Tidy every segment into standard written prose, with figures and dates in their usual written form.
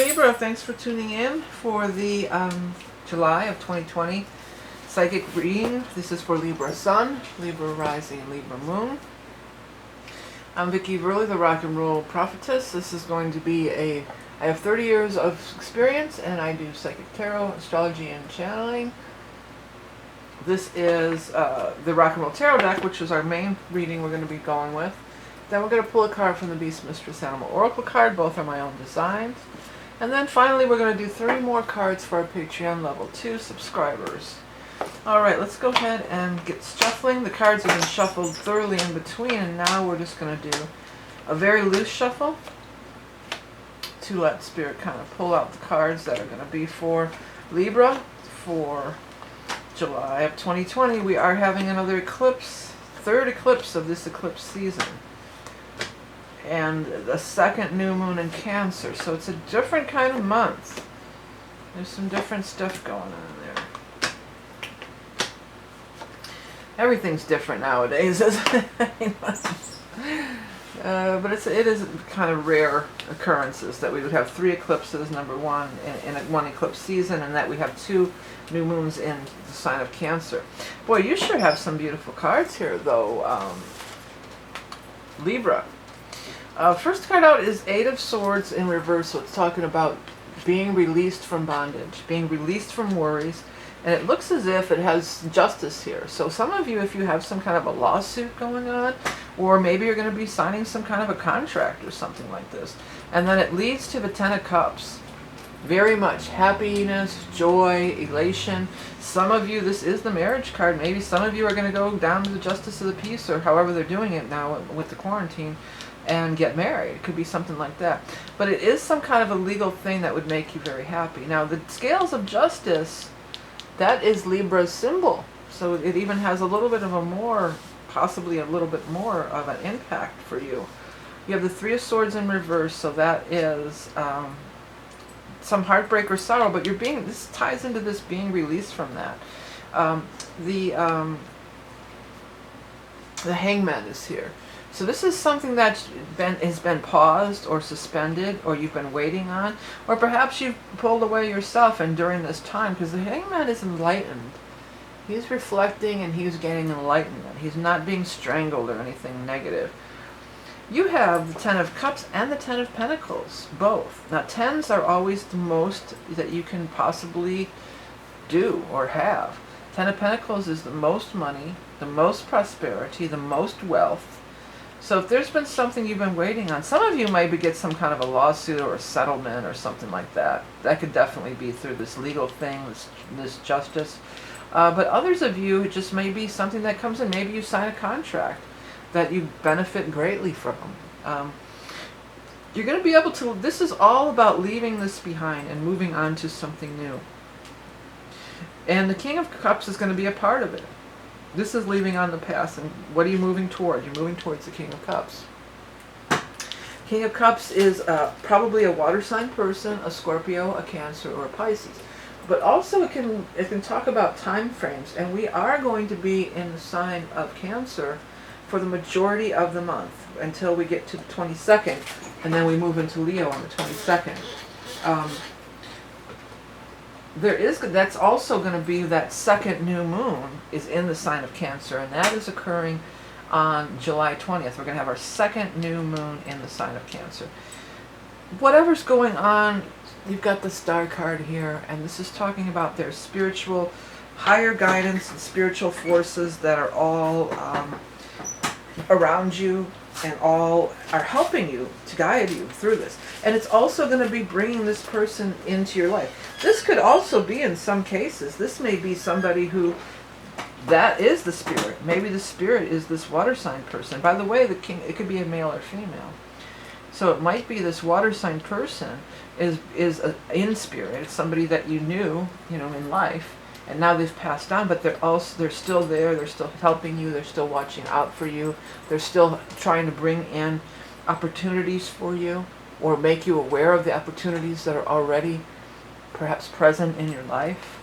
Libra, thanks for tuning in for the July of 2020 psychic reading. This is for Libra Sun, Libra Rising, and Libra Moon. I'm vickieverlie, the rock and roll prophetess. This is going to be I have 30 years of experience and I do psychic tarot, astrology, and channeling. This is the rock and roll tarot deck, which is our main reading we're going to be going with. Then we're going to pull a card from the Beast Mistress Animal Oracle card. Both are my own designs. And then finally we're going to do 3 more cards for our Patreon level 2 subscribers. Alright, let's go ahead and get shuffling. The cards have been shuffled thoroughly in between, and now we're just going to do a very loose shuffle to let Spirit kind of pull out the cards that are going to be for Libra for July of 2020. We are having another eclipse, third eclipse of this eclipse season, and the second new moon in Cancer, so it's a different kind of month. There's some different stuff going on there. Everything's different nowadays, isn't it? But it is kind of rare occurrences that we would have 3 eclipses, number one, in one eclipse season, and that we have 2 new moons in the sign of Cancer. Boy, you sure have some beautiful cards here, though, Libra. First card out is 8 of Swords in reverse, so it's talking about being released from bondage, being released from worries, and it looks as if it has justice here. So some of you, if you have some kind of a lawsuit going on, or maybe you're going to be signing some kind of a contract or something like this, and then it leads to the 10 of Cups. Very much happiness, joy, elation. Some of you, this is the marriage card. Maybe some of you are going to go down to the Justice of the Peace, or however they're doing it now with the quarantine, and get married. It could be something like that. But it is some kind of a legal thing that would make you very happy. Now, the scales of justice, that is Libra's symbol. So it even has a little bit of a more, possibly a little bit more of an impact for you. You have the 3 of Swords in reverse, so that is some heartbreak or sorrow, but this ties into this being released from that. The Hangman is here. So this is something that has been paused or suspended, or you've been waiting on, or perhaps you've pulled away yourself, and during this time, because the Hangman is enlightened. He's reflecting and he's gaining enlightenment. He's not being strangled or anything negative. You have the 10 of Cups and the 10 of Pentacles, both. Now 10s are always the most that you can possibly do or have. 10 of Pentacles is the most money, the most prosperity, the most wealth. So if there's been something you've been waiting on, some of you maybe get some kind of a lawsuit or a settlement or something like that. That could definitely be through this legal thing, this justice. But others of you, it just may be something that comes in. Maybe you sign a contract that you benefit greatly from. You're going to be able to, this is all about leaving this behind and moving on to something new. And the King of Cups is going to be a part of it. This is leaving on the past, and what are you moving toward? You're moving towards the King of Cups. King of Cups is probably a water sign person, a Scorpio, a Cancer, or a Pisces. But also it can talk about time frames, and we are going to be in the sign of Cancer for the majority of the month until we get to the 22nd, and then we move into Leo on the 22nd. That's also going to be that second new moon is in the sign of Cancer, and that is occurring on July 20th. We're going to have our second new moon in the sign of Cancer. Whatever's going on, you've got the Star card here, and this is talking about their spiritual, higher guidance and spiritual forces that are all around you and all are helping you to guide you through this. And it's also going to be bringing this person into your life. This could also be, in some cases, this may be somebody who, that is the spirit. Maybe the spirit is this water sign person. By the way, the king, it could be a male or female. So it might be this water sign person is in spirit. It's somebody that you knew, in life, and now they've passed on, but they're still there, they're still helping you, they're still watching out for you, they're still trying to bring in opportunities for you, or make you aware of the opportunities that are already perhaps present in your life.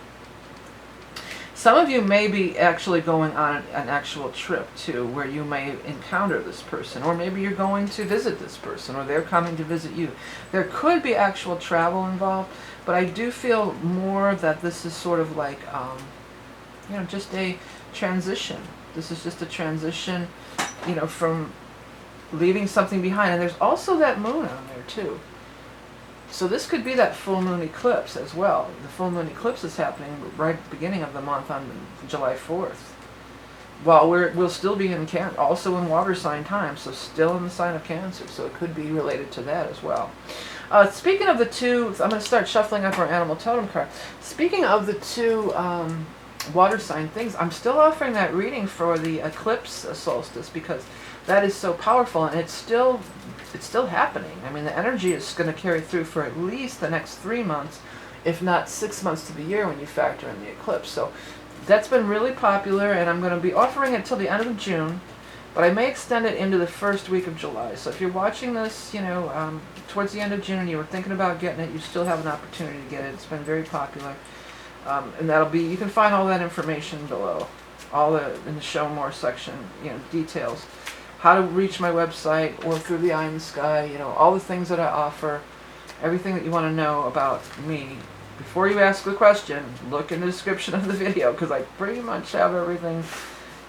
Some of you may be actually going on an actual trip too, where you may encounter this person, or maybe you're going to visit this person, or they're coming to visit you. There could be actual travel involved, but I do feel more that this is sort of like, you know, just a transition. This is just a transition, you know, from leaving something behind. And there's also that moon on there too. So this could be that full moon eclipse as well. The full moon eclipse is happening right at the beginning of the month on July 4th. While we'll still be in also in water sign time, so still in the sign of Cancer. So it could be related to that as well. Speaking of the two, I'm going to start shuffling up our animal totem card. Speaking of the two water sign things, I'm still offering that reading for the eclipse solstice, because that is so powerful, and it's still happening. I mean, the energy is going to carry through for at least the next 3 months, if not 6 months to the year when you factor in the eclipse. So that's been really popular, and I'm going to be offering it till the end of June, but I may extend it into the first week of July. So if you're watching this, you know, towards the end of June, and you were thinking about getting it, you still have an opportunity to get it. It's been very popular. And that'll be, you can find all that information below, in the show more section, you know, details, how to reach my website, or through the eye in the sky, you know, all the things that I offer, everything that you want to know about me. Before you ask the question, look in the description of the video, because I pretty much have everything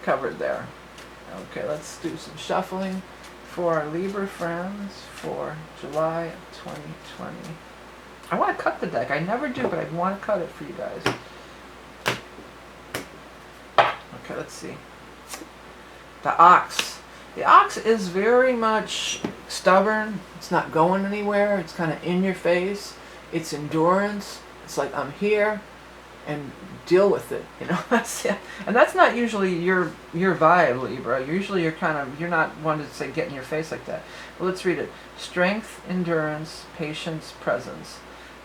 covered there. Okay, let's do some shuffling for our Libra friends for July of 2020. I want to cut the deck. I never do, but I want to cut it for you guys. Okay, let's see. The ox. The ox is very much stubborn. It's not going anywhere. It's kind of in your face. It's endurance. It's like, I'm here and deal with it. You know, and that's not usually your vibe, Libra. Usually you're not one to say get in your face like that. Well, let's read it. Strength, endurance, patience, presence.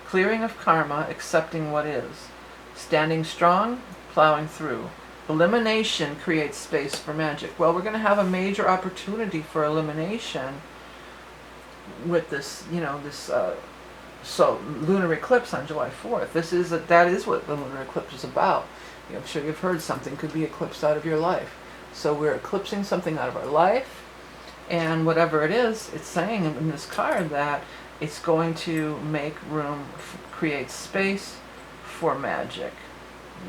Clearing of karma, accepting what is. Standing strong, plowing through. Elimination creates space for magic. Well, we're going to have a major opportunity for elimination with this, you know, this so lunar eclipse on July 4th. That is what the lunar eclipse is about. You know, I'm sure you've heard something could be eclipsed out of your life. So we're eclipsing something out of our life, and whatever it is, it's saying in this card that it's going to make room, create space for magic.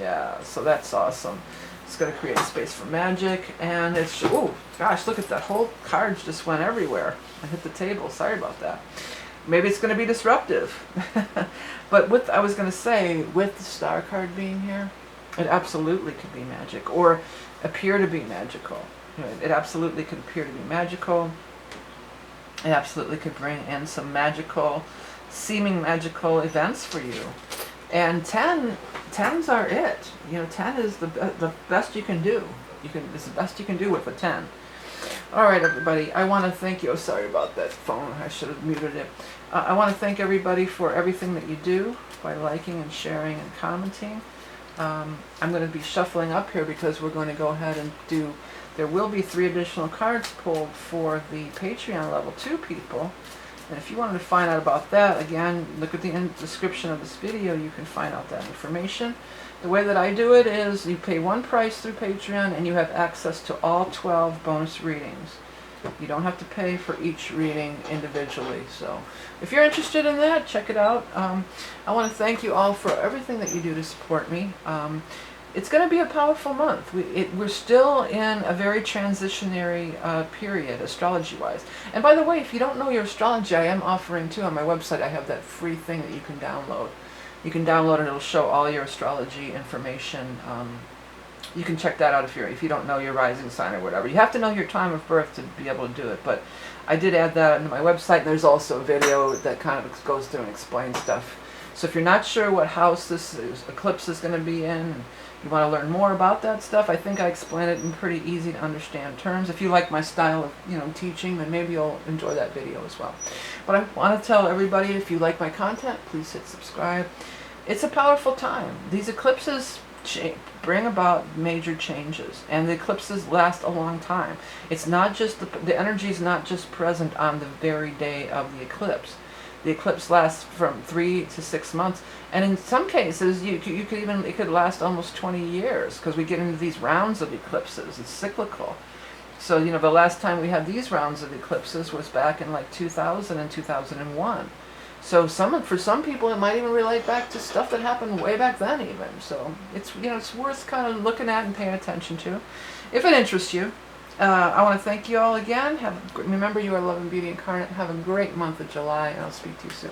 Yeah, so that's awesome. It's going to create space for magic, and it's, oh gosh, look at that, whole card just went everywhere. I hit the table, sorry about that. Maybe it's going to be disruptive. But I was going to say, with the star card being here, it absolutely could be magic, or appear to be magical. You know, it absolutely could appear to be magical. It absolutely could bring in some magical, seeming magical events for you. And 10s are it. You know, 10 is the best you can do. It's the best you can do with a 10. All right, everybody. I want to thank you. Oh, sorry about that phone. I should have muted it. I want to thank everybody for everything that you do by liking and sharing and commenting. I'm going to be shuffling up here because we're going to go ahead and do. There will be 3 additional cards pulled for the Patreon level 2 people. And if you wanted to find out about that, again, look at the description of this video. You can find out that information. The way that I do it is you pay one price through Patreon and you have access to all 12 bonus readings. You don't have to pay for each reading individually. So if you're interested in that, check it out. I want to thank you all for everything that you do to support me. It's going to be a powerful month. We're still in a very transitionary period, astrology-wise. And by the way, if you don't know your astrology, I am offering too on my website. I have that free thing that you can download. You can download and it'll show all your astrology information. You can check that out if you don't know your rising sign or whatever. You have to know your time of birth to be able to do it. But I did add that into my website, and there's also a video that kind of goes through and explains stuff. So if you're not sure what house this eclipse is going to be in, and you want to learn more about that stuff, I think I explain it in pretty easy to understand terms. If you like my style of, you know, teaching, then maybe you'll enjoy that video as well. But I want to tell everybody, if you like my content, please hit subscribe. It's a powerful time. These eclipses bring about major changes, and the eclipses last a long time. It's not just the energy is not just present on the very day of the eclipse. The eclipse lasts from 3 to 6 months, and in some cases you could even, it could last almost 20 years, because we get into these rounds of eclipses. It's cyclical. So the last time we had these rounds of eclipses was back in like 2000 and 2001. So for some people it might even relate back to stuff that happened way back then even. So it's worth kind of looking at and paying attention to, if it interests you. I want to thank you all again. Remember, you are love and beauty incarnate. Have a great month of July, and I'll speak to you soon.